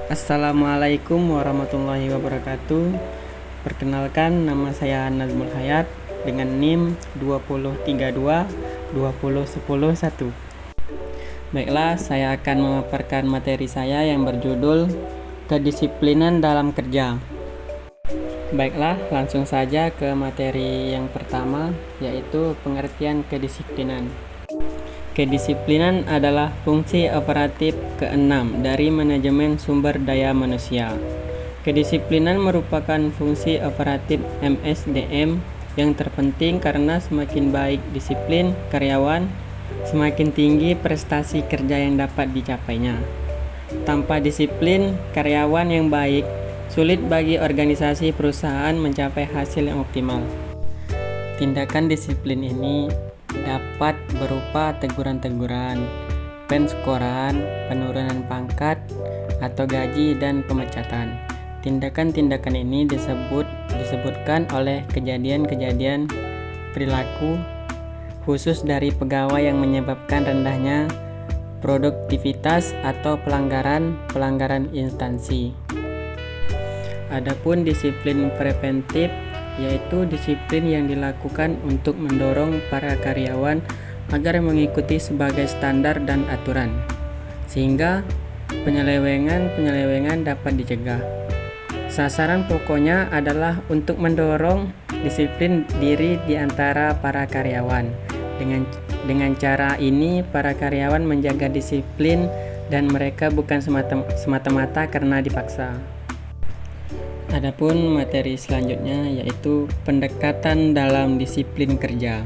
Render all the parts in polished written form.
Assalamualaikum warahmatullahi wabarakatuh. Perkenalkan, nama saya Nazmul Hayat dengan NIM 203220101. Baiklah, saya akan memaparkan materi saya yang berjudul Kedisiplinan dalam Kerja. Baiklah, langsung saja ke materi yang pertama, yaitu pengertian kedisiplinan. Kedisiplinan adalah fungsi operatif keenam dari manajemen sumber daya manusia. Kedisiplinan merupakan fungsi operatif MSDM yang terpenting karena semakin baik disiplin karyawan, semakin tinggi prestasi kerja yang dapat dicapainya. Tanpa disiplin karyawan yang baik, sulit bagi organisasi perusahaan mencapai hasil yang optimal. Tindakan disiplin ini dapat berupa teguran-teguran, penskoran, penurunan pangkat atau gaji, dan pemecatan. Tindakan-tindakan ini disebutkan oleh kejadian-kejadian perilaku khusus dari pegawai yang menyebabkan rendahnya produktivitas atau pelanggaran instansi. Adapun disiplin preventif yaitu disiplin yang dilakukan untuk mendorong para karyawan agar mengikuti sebagai standar dan aturan, sehingga penyelewengan dapat dicegah. Sasaran pokoknya adalah untuk mendorong disiplin diri di antara para karyawan. Dengan cara ini, para karyawan menjaga disiplin dan mereka bukan semata-mata karena dipaksa. Adapun materi selanjutnya yaitu pendekatan dalam disiplin kerja.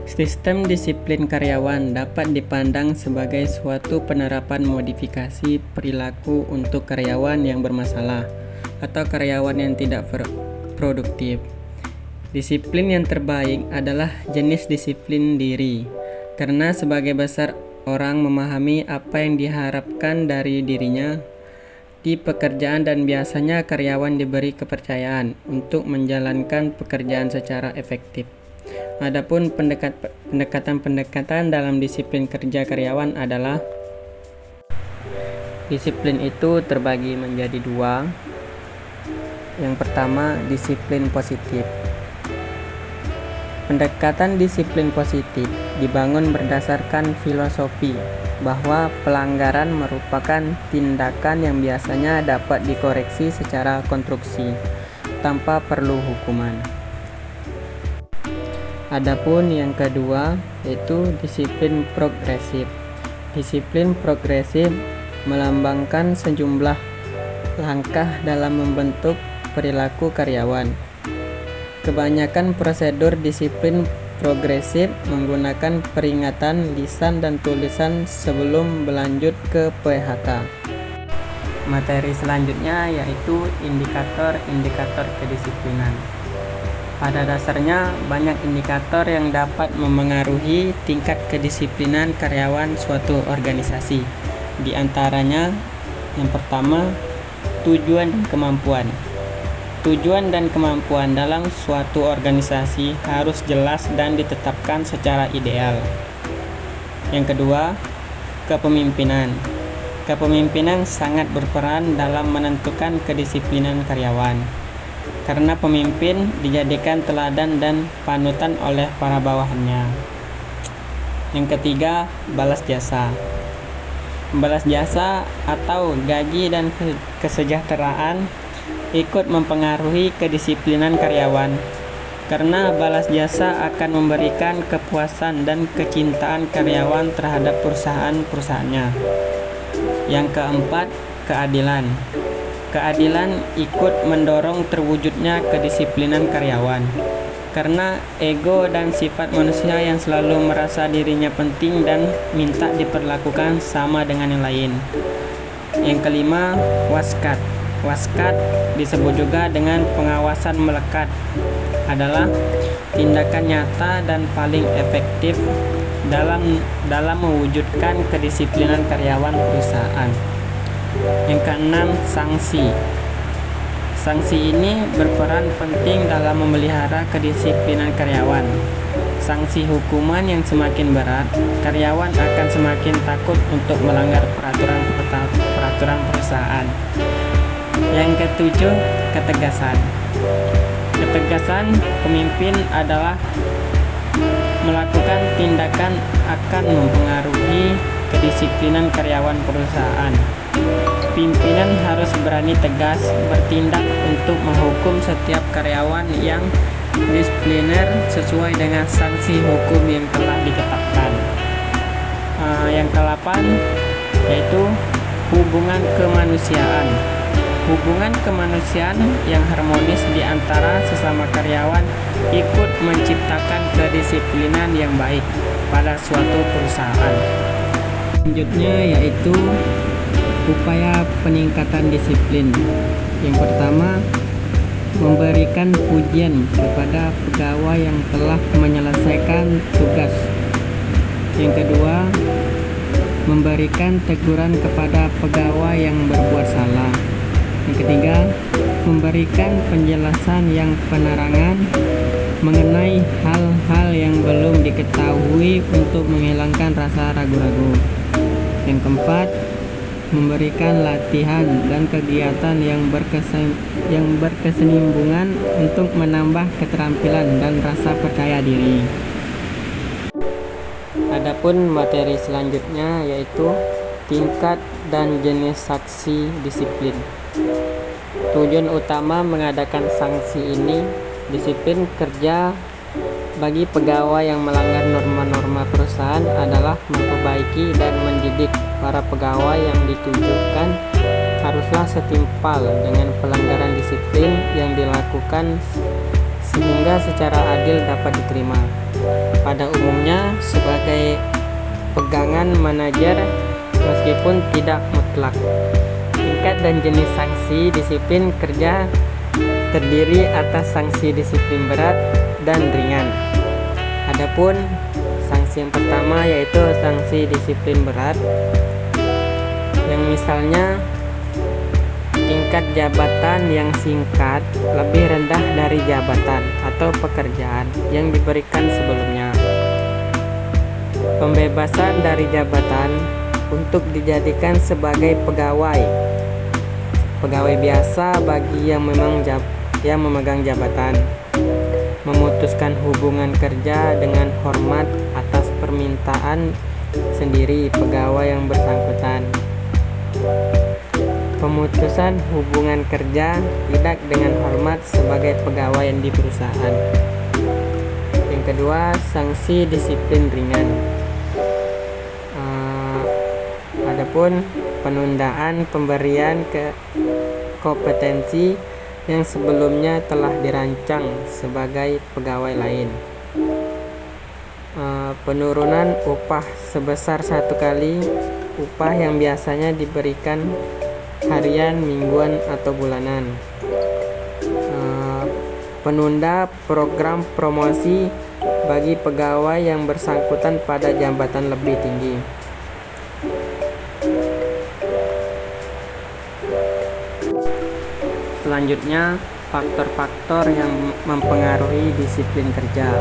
Sistem disiplin karyawan dapat dipandang sebagai suatu penerapan modifikasi perilaku untuk karyawan yang bermasalah atau karyawan yang tidak produktif. Disiplin yang terbaik adalah jenis disiplin diri, karena sebagai besar orang memahami apa yang diharapkan dari dirinya di pekerjaan dan biasanya karyawan diberi kepercayaan untuk menjalankan pekerjaan secara efektif. Adapun pendekatan dalam disiplin kerja karyawan adalah disiplin itu terbagi menjadi dua. Yang pertama, disiplin positif. Pendekatan disiplin positif dibangun berdasarkan filosofi bahwa pelanggaran merupakan tindakan yang biasanya dapat dikoreksi secara konstruksi tanpa perlu hukuman. Adapun yang kedua yaitu disiplin progresif. Disiplin progresif melambangkan sejumlah langkah dalam membentuk perilaku karyawan. Kebanyakan prosedur disiplin progresif menggunakan peringatan lisan dan tulisan sebelum berlanjut ke PHK. Materi selanjutnya yaitu indikator-indikator kedisiplinan. Pada dasarnya, banyak indikator yang dapat memengaruhi tingkat kedisiplinan karyawan suatu organisasi. Di antaranya, yang pertama, tujuan dan kemampuan. Tujuan dan kemampuan dalam suatu organisasi harus jelas dan ditetapkan secara ideal. Yang kedua, kepemimpinan. Kepemimpinan sangat berperan dalam menentukan kedisiplinan karyawan, karena pemimpin dijadikan teladan dan panutan oleh para bawahannya. Yang ketiga, balas jasa. Balas jasa atau gaji dan kesejahteraan ikut mempengaruhi kedisiplinan karyawan, karena balas jasa akan memberikan kepuasan dan kecintaan karyawan terhadap perusahaannya. Yang keempat, keadilan. Keadilan ikut mendorong terwujudnya kedisiplinan karyawan, karena ego dan sifat manusia yang selalu merasa dirinya penting dan minta diperlakukan sama dengan yang lain. Yang kelima, waskat. Waskat disebut juga dengan pengawasan melekat, adalah tindakan nyata dan paling efektif dalam mewujudkan kedisiplinan karyawan perusahaan. Yang keenam, sanksi. Sanksi ini berperan penting dalam memelihara kedisiplinan karyawan. Sanksi hukuman yang semakin berat, karyawan akan semakin takut untuk melanggar peraturan peraturan perusahaan. Yang ketujuh, ketegasan. Ketegasan pemimpin adalah melakukan tindakan akan mempengaruhi kedisiplinan karyawan perusahaan. Pimpinan harus berani tegas bertindak untuk menghukum setiap karyawan yang disipliner sesuai dengan sanksi hukum yang telah ditetapkan. Yang ke-8 yaitu hubungan kemanusiaan. Hubungan kemanusiaan yang harmonis di antara sesama karyawan ikut menciptakan kedisiplinan yang baik pada suatu perusahaan. Selanjutnya yaitu upaya peningkatan disiplin. Yang pertama, memberikan pujian kepada pegawai yang telah menyelesaikan tugas. Yang kedua, memberikan teguran kepada pegawai yang berbuat salah. Yang ketiga, memberikan penjelasan yang penerangan mengenai hal-hal yang belum diketahui untuk menghilangkan rasa ragu-ragu. Yang keempat, memberikan latihan dan kegiatan yang berkesinambungan untuk menambah keterampilan dan rasa percaya diri. Adapun materi selanjutnya yaitu tingkat dan jenis sanksi disiplin. Tujuan utama mengadakan sanksi ini disiplin kerja bagi pegawai yang melanggar norma-norma perusahaan adalah memperbaiki dan mendidik para pegawai yang ditujukan haruslah setimpal dengan pelanggaran disiplin yang dilakukan sehingga secara adil dapat diterima. Pada umumnya sebagai pegangan manajer meskipun tidak mutlak. Tingkat dan jenis sanksi disiplin kerja terdiri atas sanksi disiplin berat dan ringan. Adapun sanksi yang pertama yaitu sanksi disiplin berat, yang misalnya tingkat jabatan yang singkat lebih rendah dari jabatan atau pekerjaan yang diberikan sebelumnya. Pembebasan dari jabatan untuk dijadikan sebagai pegawai biasa bagi yang memegang jabatan. Memutuskan hubungan kerja dengan hormat atas permintaan sendiri pegawai yang bersangkutan. Pemutusan hubungan kerja tidak dengan hormat sebagai pegawai di perusahaan. Yang kedua, sanksi disiplin ringan. Adapun penundaan pemberian kompetensi yang sebelumnya telah dirancang sebagai pegawai lain. Penurunan upah sebesar 1 kali upah yang biasanya diberikan harian, mingguan, atau bulanan. Penunda program promosi bagi pegawai yang bersangkutan pada jabatan lebih tinggi. Selanjutnya, faktor-faktor yang mempengaruhi disiplin kerja.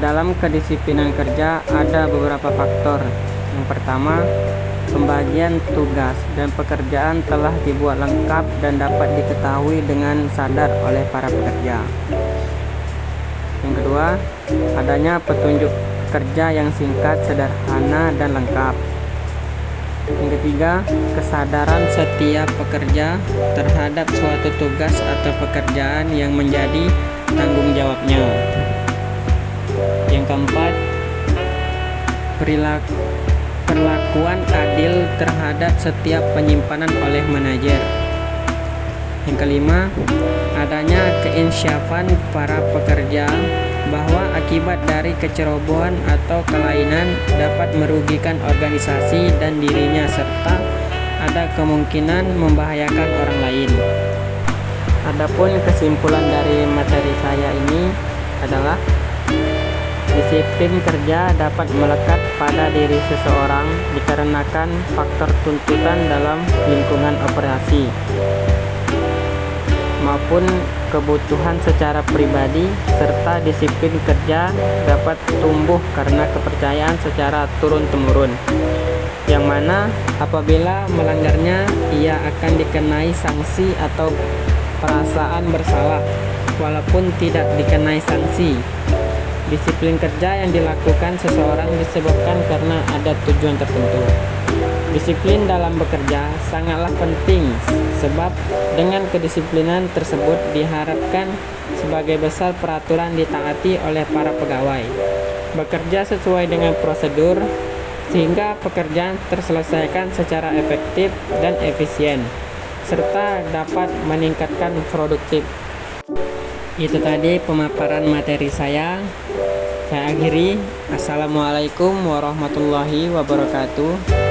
Dalam kedisiplinan kerja ada beberapa faktor. Yang pertama, pembagian tugas dan pekerjaan telah dibuat lengkap dan dapat diketahui dengan sadar oleh para pekerja. Yang kedua, adanya petunjuk kerja yang singkat, sederhana, dan lengkap. Yang ketiga, kesadaran setiap pekerja terhadap suatu tugas atau pekerjaan yang menjadi tanggung jawabnya. Yang keempat, perlakuan adil terhadap setiap penyimpanan oleh manajer. Yang kelima, adanya keinsyafan para pekerja bahwa akibat dari kecerobohan atau kelainan dapat merugikan organisasi dan dirinya serta ada kemungkinan membahayakan orang lain. Adapun kesimpulan dari materi saya ini adalah disiplin kerja dapat melekat pada diri seseorang dikarenakan faktor tuntutan dalam lingkungan operasi maupun kebutuhan secara pribadi, serta disiplin kerja dapat tumbuh karena kepercayaan secara turun-temurun. yang mana apabila melanggarnya ia akan dikenai sanksi atau perasaan bersalah walaupun tidak dikenai sanksi. Disiplin kerja yang dilakukan seseorang disebabkan karena ada tujuan tertentu. Disiplin dalam bekerja sangatlah penting sebab dengan kedisiplinan tersebut diharapkan sebagai besar peraturan ditaati oleh para pegawai. Bekerja sesuai dengan prosedur sehingga pekerjaan terselesaikan secara efektif dan efisien serta dapat meningkatkan produktif. Itu tadi pemaparan materi saya. Saya akhiri. Assalamualaikum warahmatullahi wabarakatuh.